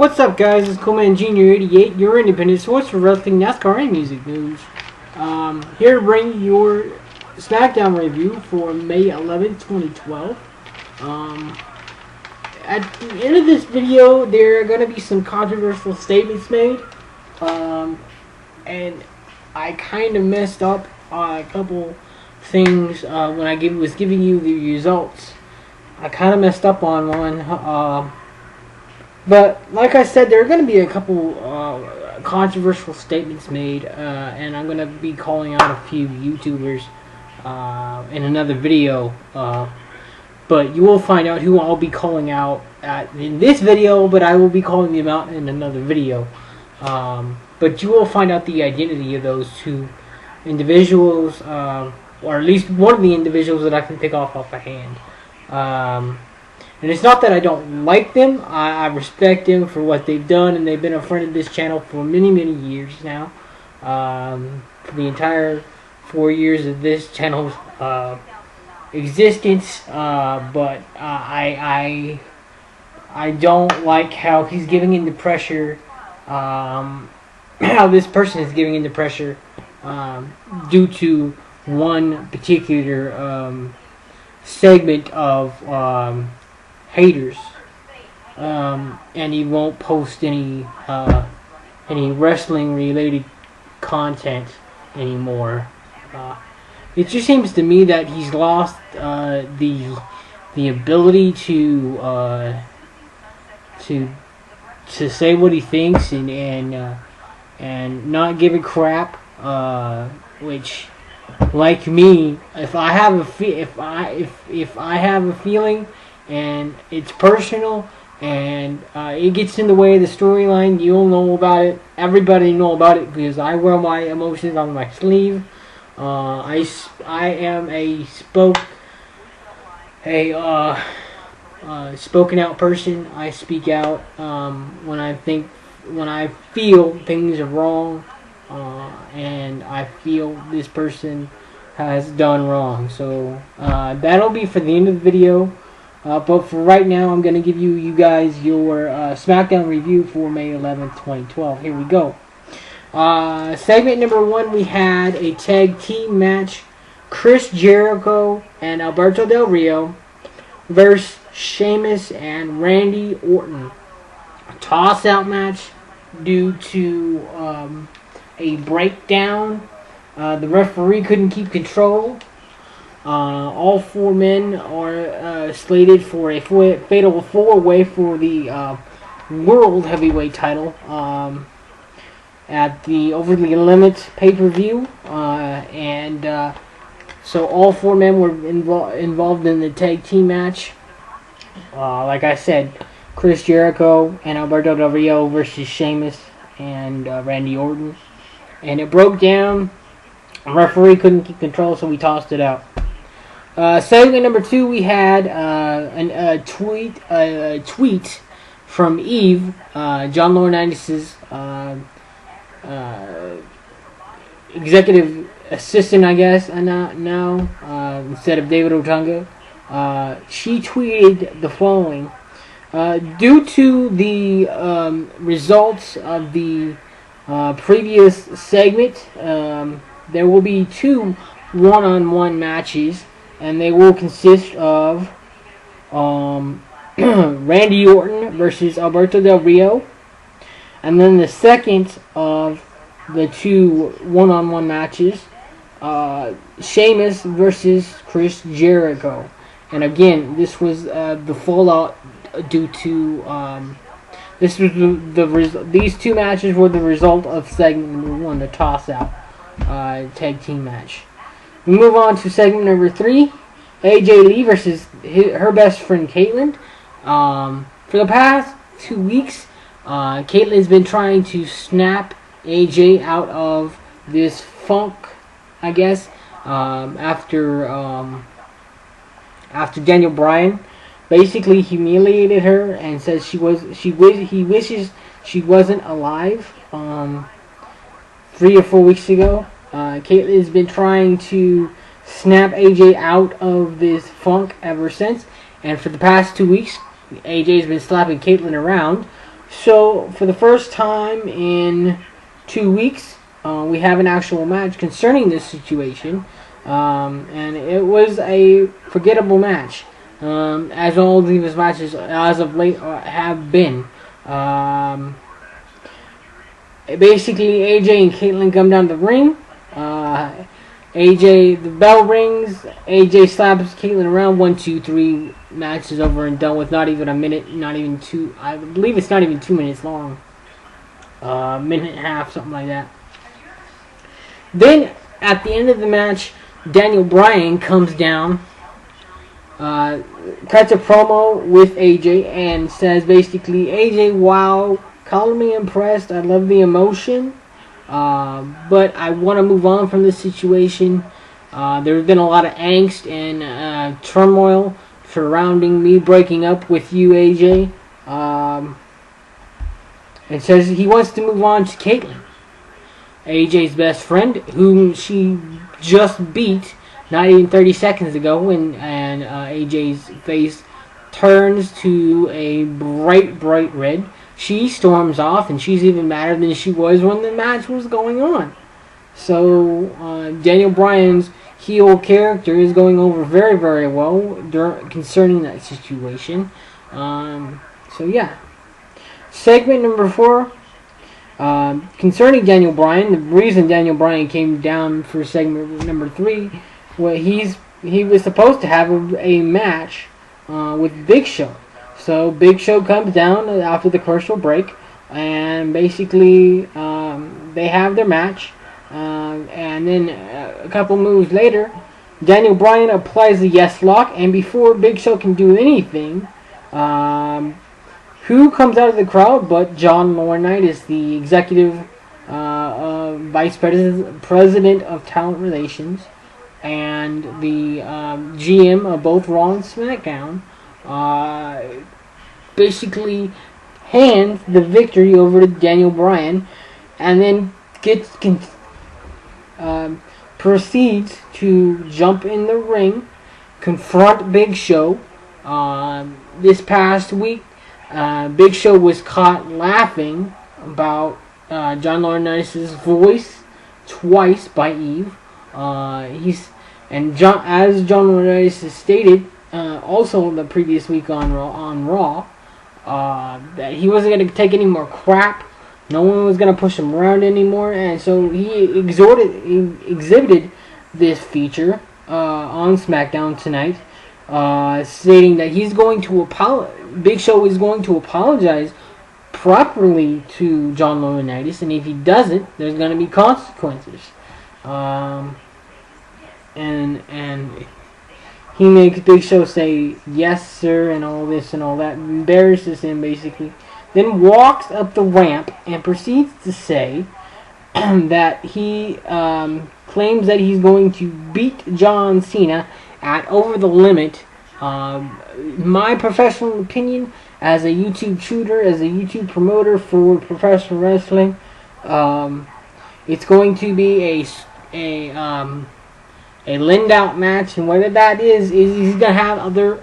What's up, guys? It's Coolman Jr. 88, your independent source for wrestling, NASCAR, and music news. Here to bring you your SmackDown review for May 11th, 2012. At the end of this video, there are going to be some controversial statements made. And I kind of messed up a couple things when I was giving you the results. I kind of messed up on one. But like I said, there are going to be a couple controversial statements made, and I'm going to be calling out a few YouTubers in another video. But you will find out who I'll be calling out in this video, but I will be calling them out in another video. But you will find out the identity of those two individuals, or at least one of the individuals that I can pick off a hand. And it's not that I don't like them. I respect them for what they've done, and they've been a friend of this channel for many, many years now. For the entire 4 years of this channel's existence. But I don't like how he's giving into pressure. How this person is giving into pressure due to one particular segment of haters, and he won't post any wrestling related content anymore. It just seems to me that he's lost the ability to say what he thinks and not give a crap. Which, like me, if I have a feeling and it's personal, and it gets in the way of the storyline, you'll know about it. Everybody know about it because I wear my emotions on my sleeve. I am a spoken out person. I speak out when I feel things are wrong, and I feel this person has done wrong. So that'll be for the end of the video. But for right now, I'm going to give you guys your SmackDown review for May 11th, 2012. Here we go. Segment number 1, we had a tag team match. Chris Jericho and Alberto Del Rio versus Sheamus and Randy Orton. A toss-out match due to a breakdown. The referee couldn't keep control. All 4 men are slated for a fatal 4-way for the World Heavyweight title at the Over the Limit pay-per-view. So all 4 men were involved in the tag team match. Like I said, Chris Jericho and Alberto Del Rio versus Sheamus and Randy Orton. And it broke down. The referee couldn't keep control, so we tossed it out. Segment number 2, we had a tweet from Eve, John Laurinaitis' executive assistant, I guess, now instead of David Otunga. She tweeted the following: due to the results of the previous segment, there will be 2 one-on-one matches. And they will consist of Randy Orton versus Alberto Del Rio. And then the second of the 2 one-on-one matches, Sheamus versus Chris Jericho. And again, this was the fallout due to these 2 matches were the result of segment number 1, the toss-out tag team match. We move on to segment number 3, AJ Lee versus her best friend Caitlyn. For the past 2 weeks, Caitlyn's been trying to snap AJ out of this funk, I guess, after Daniel Bryan basically humiliated her and says he wishes she wasn't alive 3 or 4 weeks ago. Caitlyn's been trying to snap AJ out of this funk ever since, and for the past 2 weeks, AJ's been slapping Caitlyn around. So for the first time in 2 weeks, we have an actual match concerning this situation, and it was a forgettable match, as all these matches as of late have been. Basically, AJ and Caitlyn come down the ring. AJ, the bell rings. AJ slaps Caitlyn around. 1, 2, 3. Match is over and done with. Not even a minute. Not even 2. I believe it's not even 2 minutes long. Minute and a half, something like that. Then at the end of the match, Daniel Bryan comes down, cuts a promo with AJ, and says basically, AJ, wow, call me impressed. I love the emotion. But I want to move on from this situation. There's been a lot of angst and turmoil surrounding me breaking up with you, AJ. And says he wants to move on to Caitlyn, AJ's best friend, whom she just beat not even 30 seconds ago, and AJ's face turns to a bright red. She storms off, and she's even madder than she was when the match was going on. So, Daniel Bryan's heel character is going over very, very well concerning that situation. So, yeah. Segment number 4. Concerning Daniel Bryan, the reason Daniel Bryan came down for segment number 3, well, he was supposed to have a match with Big Show. So Big Show comes down after the commercial break, and basically they have their match. And then a couple moves later, Daniel Bryan applies the yes lock, and before Big Show can do anything, who comes out of the crowd but John Laurinaitis, the executive vice president of talent relations, and the GM of both Raw and SmackDown. Basically hands the victory over to Daniel Bryan, and then proceeds to jump in the ring, confront Big Show. This past week, Big Show was caught laughing about John Laurinaitis' voice twice by Eve. As John Laurinaitis has stated, also the previous week on Raw, that he wasn't going to take any more crap. No one was going to push him around anymore, and so he exhibited this feature on SmackDown tonight, stating that he's going to Big Show is going to apologize properly to John Laurinaitis, and if he doesn't, there's going to be consequences. And he makes Big Show say yes sir and all this and all that, embarrasses him basically, then walks up the ramp and proceeds to say that he claims that he's going to beat John Cena at Over the Limit. My professional opinion, as a YouTube shooter, as a YouTube promoter for professional wrestling, it's going to be a lend out match, and whether that is he's gonna have other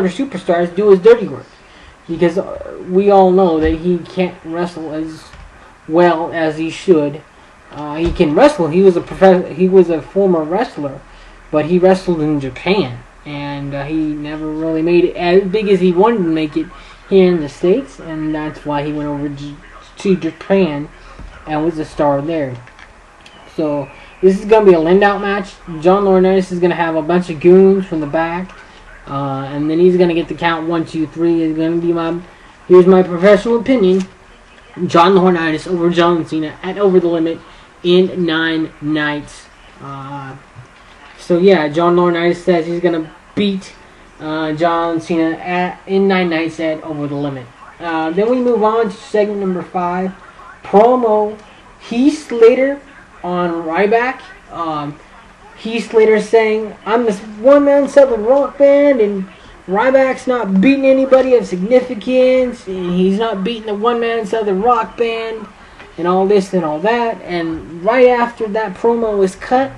superstars do his dirty work, because we all know that he can't wrestle as well as he should. He can wrestle. He was a former wrestler, but he wrestled in Japan, and he never really made it as big as he wanted to make it here in the States, and that's why he went over to Japan and was a star there. So this is going to be a lend-out match. John Laurinaitis is going to have a bunch of goons from the back, and then he's going to get the count 1, 2, 3. It's going to be here's my professional opinion: John Laurinaitis over John Cena at Over the Limit in 9 nights. So yeah, John Laurinaitis says he's going to beat John Cena in 9 nights at Over the Limit. Then we move on to segment number 5. Promo Heath Slater on Ryback. Heath Slater saying, I'm this one-man Southern rock band, and Ryback's not beating anybody of significance, and he's not beating the one-man Southern rock band, and all this and all that. And right after that promo was cut,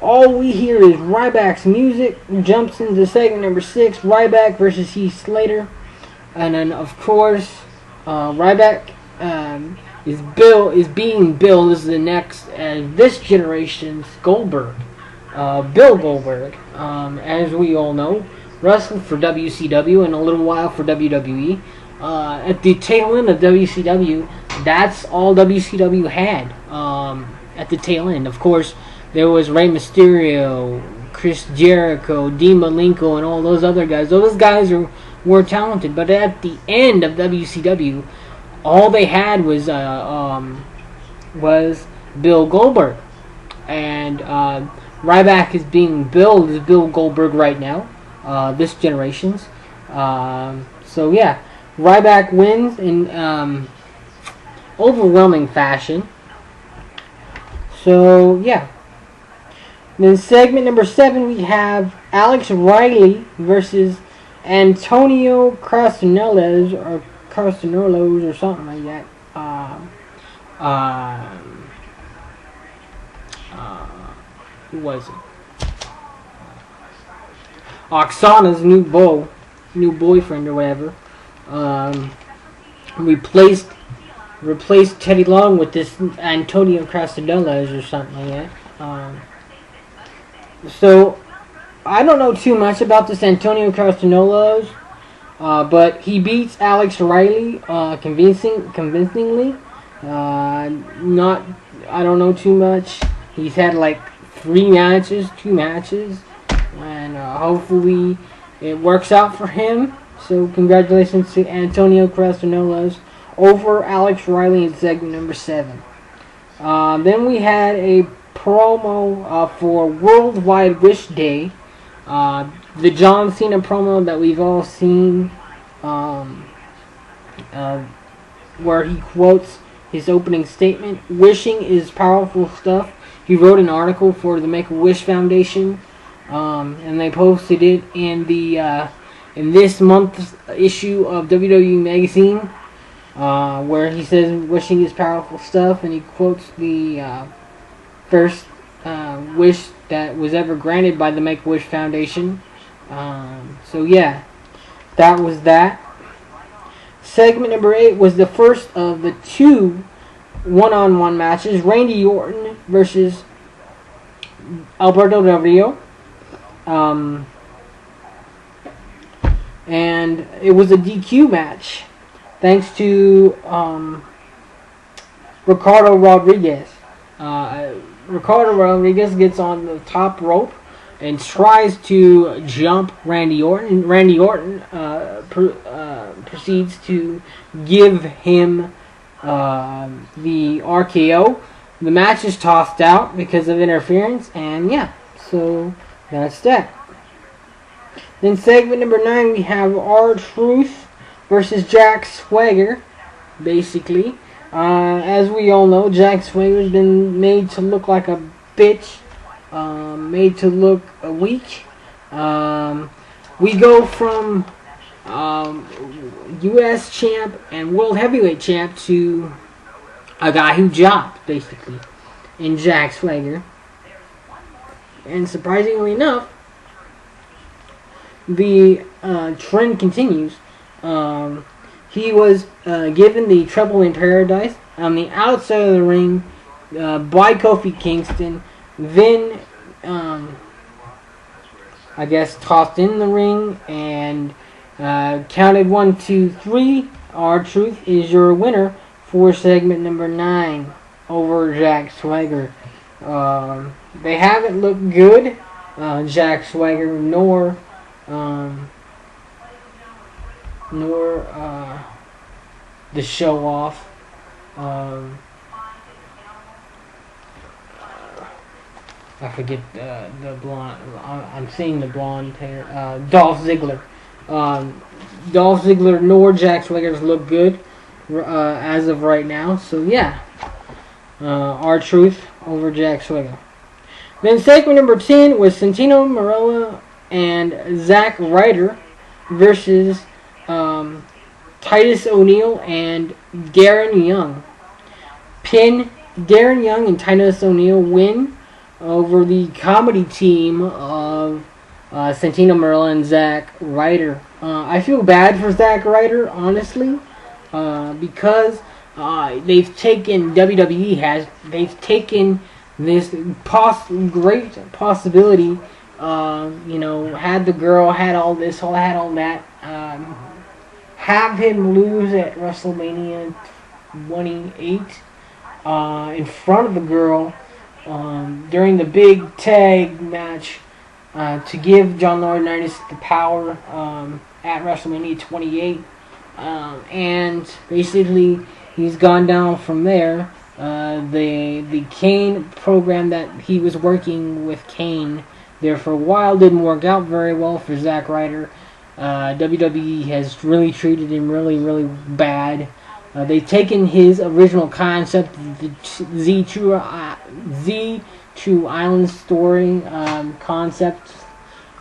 all we hear is Ryback's music. Jumps into segment number 6, Ryback versus Heath Slater. And then, of course, Ryback is being billed as the next this generation's Goldberg, Bill Goldberg. As we all know, wrestled for WCW and a little while for WWE. At the tail end of WCW, that's all WCW had. At the tail end, of course, there was Rey Mysterio, Chris Jericho, Dean Malenko, and all those other guys. Those guys were talented, but at the end of WCW, all they had was Bill Goldberg, and Ryback is being billed as Bill Goldberg right now, this generation's. So yeah, Ryback wins in overwhelming fashion. So yeah. Then segment number 7, we have Alex Riley versus Antonio Castanelos or something like that. Who was it? Oksana's new boyfriend or whatever. Replaced Teddy Long with this Antonio Castanelos or something like that. So, I don't know too much about this Antonio Castanelos, but he beats Alex Riley convincingly. I don't know too much. He's had like 2 matches, and hopefully it works out for him. So, congratulations to Antonio Castanelos over Alex Riley in segment number 7. Then we had a promo for Worldwide Wish Day. The John Cena promo that we've all seen, where he quotes his opening statement, "Wishing is powerful stuff." He wrote an article for the Make-A-Wish Foundation, and they posted it in this month's issue of WWE Magazine, where he says wishing is powerful stuff, and he quotes the first wish that was ever granted by the Make-A-Wish Foundation. So yeah, that was that. Segment number 8 was the first of the 2 one-on-one matches. Randy Orton versus Alberto Del Rio. And it was a DQ match, thanks to Ricardo Rodriguez. Ricardo Rodriguez gets on the top rope and tries to jump Randy Orton. Randy Orton proceeds to give him the RKO. The match is tossed out because of interference, and yeah, so that's that. Then segment number 9, we have R-Truth versus Jack Swagger, basically. As we all know, Jack Swagger's been made to look like a bitch, made to look weak. We go from U.S. champ and World Heavyweight champ to a guy who jobbed, basically, in Jack Swagger. And surprisingly enough, the trend continues. He was given the Trouble in Paradise on the outside of the ring by Kofi Kingston. Then, I guess, tossed in the ring and counted 1, 2, 3. R-Truth is your winner for segment number 9 over Jack Swagger. They haven't looked good, Jack Swagger nor the show off. I forget the blonde. I'm seeing the blonde hair. Dolph Ziggler. Dolph Ziggler nor Jack Swagger's look good as of right now. So yeah, R-Truth over Jack Swagger. Then segment number 10 was Santino Marella and Zack Ryder versus Titus O'Neil and Darren Young. Darren Young and Titus O'Neil win over the comedy team of Santino Marella and Zack Ryder. I feel bad for Zack Ryder, honestly. because they've taken they've taken this great possibility. Had the girl, had all this, had all that. Have him lose at WrestleMania 28 in front of the girl during the big tag match to give John Laurinaitis the power at WrestleMania 28. And basically, he's gone down from there. The Kane program that he was working with Kane there for a while didn't work out very well for Zack Ryder. WWE has really treated him really, really bad. They've taken his original concept, the Z True Island story concept,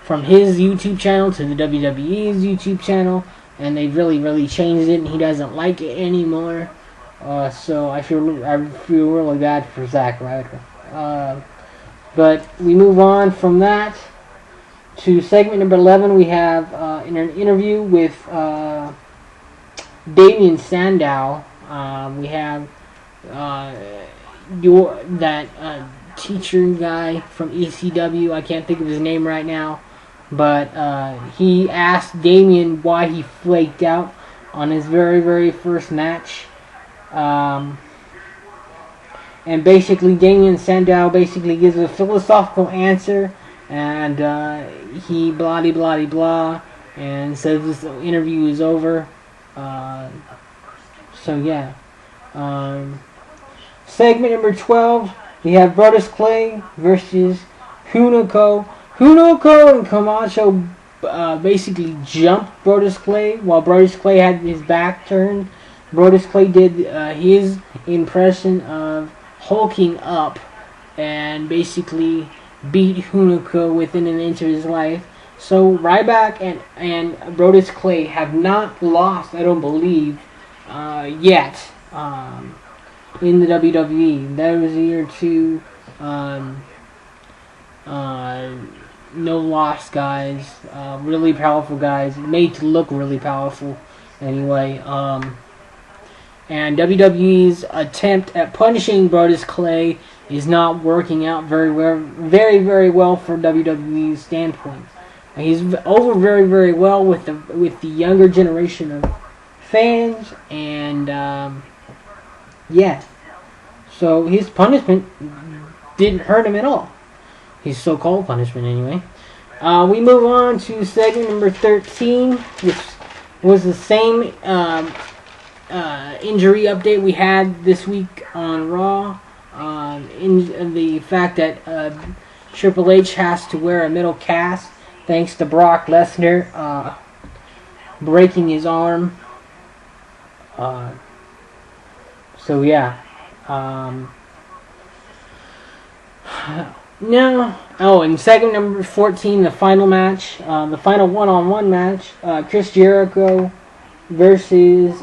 from his YouTube channel to the WWE's YouTube channel, and they've really, really changed it, and he doesn't like it anymore. So I feel really bad for Zack Ryder. But we move on from that to segment number 11. We have an interview with Damien Sandow. We have that teacher guy from ECW. I can't think of his name right now, but he asked Damien why he flaked out on his very, very first match. And basically, Damien Sandow basically gives a philosophical answer, and he blah and says this interview is over. So yeah. Segment number 12, we have Brodus Clay versus Hunico. Hunico and Camacho basically jumped Brodus Clay while Brodus Clay had his back turned. Brodus Clay did his impression of hulking up and basically beat Hunico within an inch of his life. So Ryback and Brodus Clay have not lost, I don't believe, yet in the WWE. That was a year or two. No loss guys, really powerful guys, made to look really powerful anyway. And WWE's attempt at punishing Brodus Clay is not working out very well for WWE's standpoint. He's over very, very well with the younger generation of fans, and yeah. So his punishment didn't hurt him at all. His so-called punishment, anyway. We move on to segment number 13, which was the same injury update we had this week on Raw. In the fact that Triple H has to wear a metal cast thanks to Brock Lesnar breaking his arm. So yeah. Now, in segment number 14, the final match, the final one-on-one match, Chris Jericho versus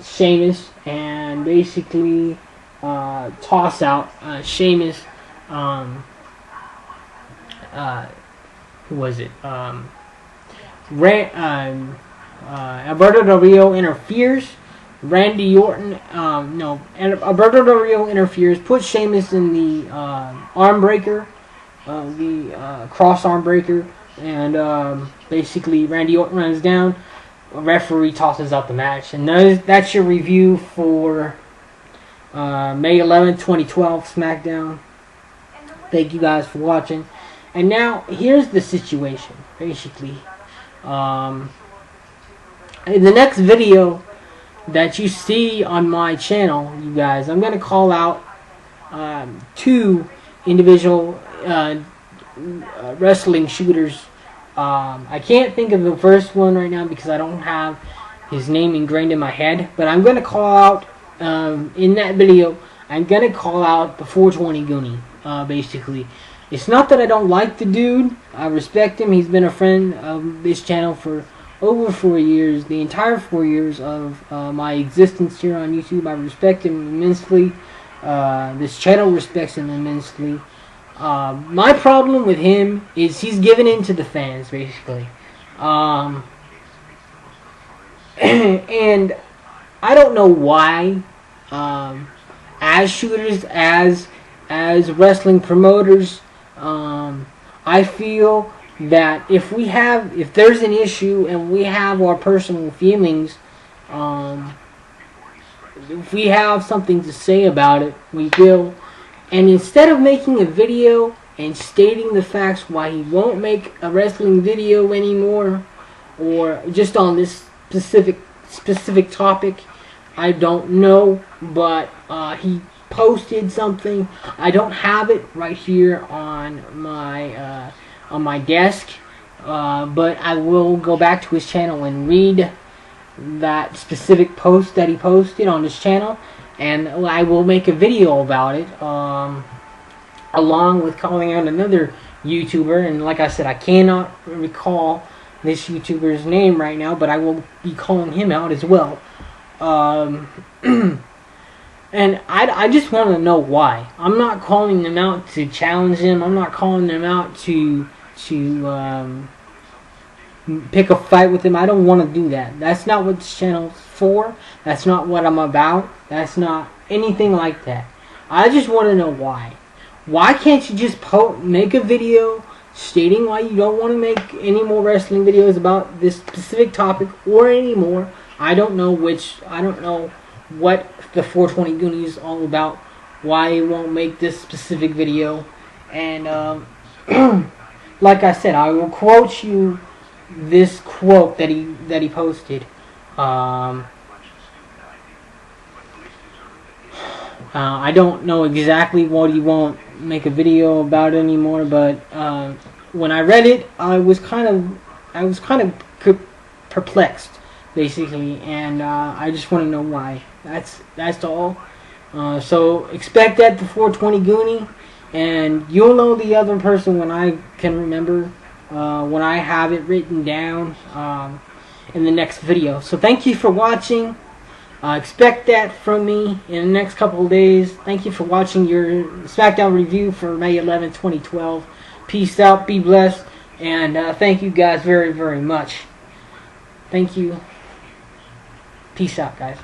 Sheamus, and basically toss out Sheamus. Who was it? Alberto Del Rio interferes. Randy Orton, Alberto Del Rio interferes, puts Sheamus in the arm breaker, the cross arm breaker, and basically Randy Orton runs down. A referee tosses out the match, and that's your review for May 11th, 2012 SmackDown. Thank you guys for watching. And now here's the situation. Basically, in the next video that you see on my channel, you guys, I'm going to call out two individual wrestling shooters. I can't think of the first one right now because I don't have his name ingrained in my head, but I'm going to call out in that video, I'm going to call out the 420 Goonie, basically. It's not that I don't like the dude. I respect him. He's been a friend of this channel for over 4 years, the entire 4 years of my existence here on YouTube. I respect him immensely. This channel respects him immensely. My problem with him is he's given in to the fans, basically. And I don't know why, as shooters, as wrestling promoters, I feel that if there's an issue and we have our personal feelings, if we have something to say about it, we will. And instead of making a video and stating the facts why he won't make a wrestling video anymore, or just on this specific topic, I don't know, but he posted something. I don't have it right here on my desk, but I will go back to his channel and read that specific post that he posted on his channel, and I will make a video about it, along with calling out another YouTuber. And like I said, I cannot recall this YouTuber's name right now, but I will be calling him out as well. And I just want to know why. I'm not calling them out to challenge him. I'm not calling them out to pick a fight with him. I don't want to do that. That's not what this channel's for. That's not what I'm about. That's not anything like that. I just want to know why. Why can't you just make a video stating why you don't want to make any more wrestling videos about this specific topic or any more? I don't know what the 420 Goonies is all about, why he won't make this specific video. And like I said, I will quote you this quote that he posted. I don't know exactly what he won't make a video about anymore, but when I read it, I was kind of perplexed, basically, and I just want to know why. That's all. So expect that, the 420 Goonie, and you'll know the other person when I can remember, when I have it written down in the next video. So thank you for watching. Expect that from me in the next couple of days. Thank you for watching your SmackDown review for May 11, 2012. Peace out, be blessed, and thank you guys very, very much. Thank you. Peace out, guys.